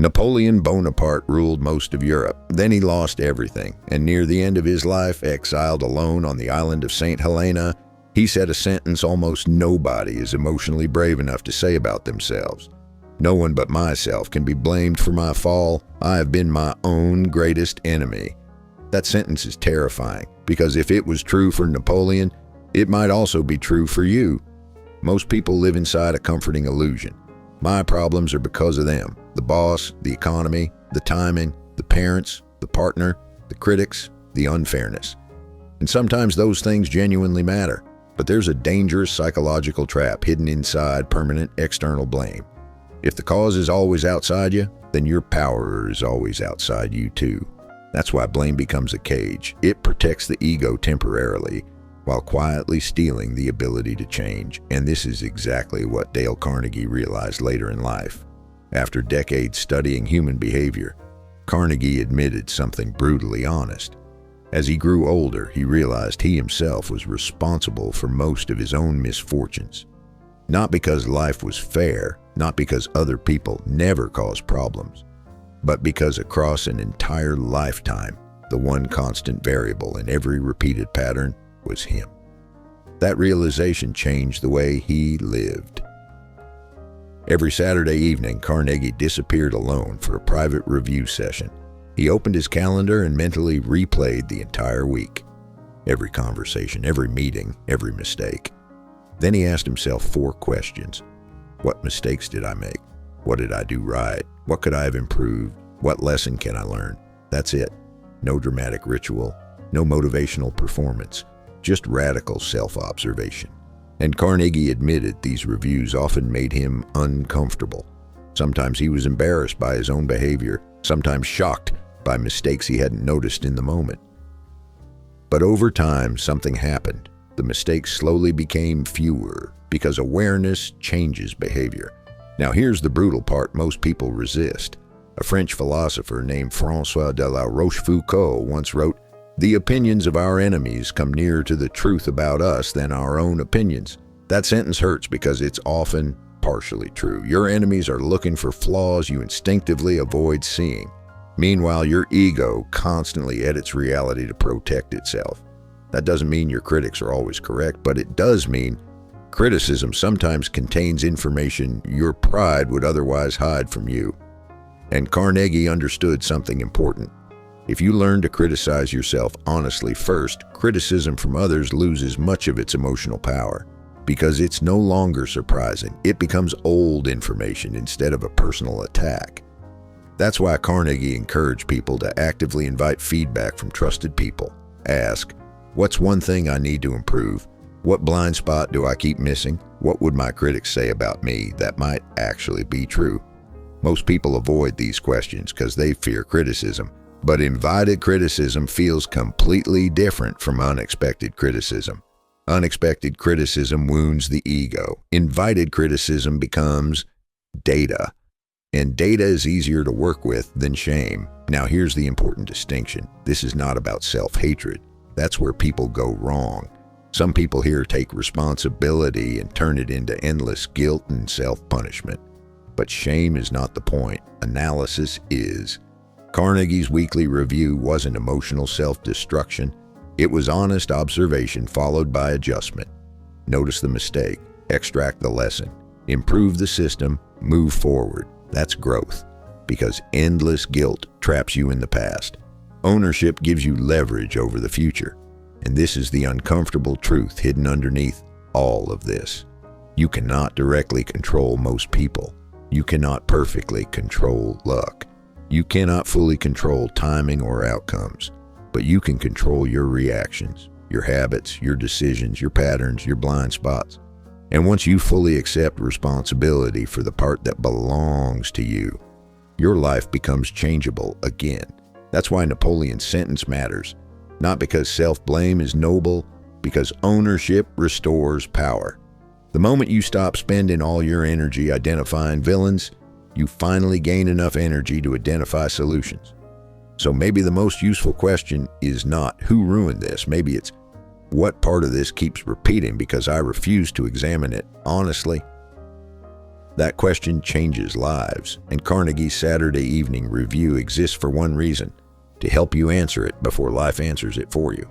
Napoleon Bonaparte ruled most of Europe. Then he lost everything, and near the end of his life, exiled alone on the island of St. Helena, he said a sentence almost nobody is emotionally brave enough to say about themselves. No one but myself can be blamed for my fall. I have been my own greatest enemy. That sentence is terrifying, because if it was true for Napoleon, it might also be true for you. Most people live inside a comforting illusion. My problems are because of them. The boss, the economy, the timing, the parents, the partner, the critics, the unfairness. And sometimes those things genuinely matter, but there's a dangerous psychological trap hidden inside permanent external blame. If the cause is always outside you, then your power is always outside you too. That's why blame becomes a cage. It protects the ego temporarily, while quietly stealing the ability to change. And this is exactly what Dale Carnegie realized later in life. After decades studying human behavior, Carnegie admitted something brutally honest. As he grew older, he realized he himself was responsible for most of his own misfortunes. Not because life was fair, not because other people never caused problems, but because across an entire lifetime, the one constant variable in every repeated pattern was him. That realization changed the way he lived. Every Saturday evening, Carnegie disappeared alone for a private review session. He opened his calendar and mentally replayed the entire week. Every conversation, every meeting, every mistake. Then he asked himself 4 questions. What mistakes did I make? What did I do right? What could I have improved? What lesson can I learn? That's it. No dramatic ritual, no motivational performance. Just radical self-observation. And Carnegie admitted these reviews often made him uncomfortable. Sometimes he was embarrassed by his own behavior, sometimes shocked by mistakes he hadn't noticed in the moment. But over time, something happened. The mistakes slowly became fewer, because awareness changes behavior. Now here's the brutal part most people resist. A French philosopher named François de la Rochefoucauld once wrote, "The opinions of our enemies come nearer to the truth about us than our own opinions." That sentence hurts because it's often partially true. Your enemies are looking for flaws you instinctively avoid seeing. Meanwhile, your ego constantly edits reality to protect itself. That doesn't mean your critics are always correct, but it does mean criticism sometimes contains information your pride would otherwise hide from you. And Carnegie understood something important. If you learn to criticize yourself honestly first, criticism from others loses much of its emotional power, because it's no longer surprising. It becomes old information instead of a personal attack. That's why Carnegie encouraged people to actively invite feedback from trusted people. Ask, what's one thing I need to improve? What blind spot do I keep missing? What would my critics say about me that might actually be true? Most people avoid these questions because they fear criticism. But invited criticism feels completely different from unexpected criticism. Unexpected criticism wounds the ego. Invited criticism becomes data. And data is easier to work with than shame. Now here's the important distinction. This is not about self-hatred. That's where people go wrong. Some people here take responsibility and turn it into endless guilt and self-punishment. But shame is not the point. Analysis is. Carnegie's weekly review wasn't emotional self-destruction. It was honest observation followed by adjustment. Notice the mistake, extract the lesson, improve the system, move forward. That's growth, because endless guilt traps you in the past. Ownership gives you leverage over the future. And this is the uncomfortable truth hidden underneath all of this. You cannot directly control most people. You cannot perfectly control luck. You cannot fully control timing or outcomes, but you can control your reactions, your habits, your decisions, your patterns, your blind spots. And once you fully accept responsibility for the part that belongs to you, your life becomes changeable again. That's why Napoleon's sentence matters. Not because self-blame is noble, because ownership restores power. The moment you stop spending all your energy identifying villains, you finally gain enough energy to identify solutions. So maybe the most useful question is not who ruined this. Maybe it's what part of this keeps repeating because I refuse to examine it honestly. That question changes lives, and Carnegie's Saturday Evening Review exists for one reason: to help you answer it before life answers it for you.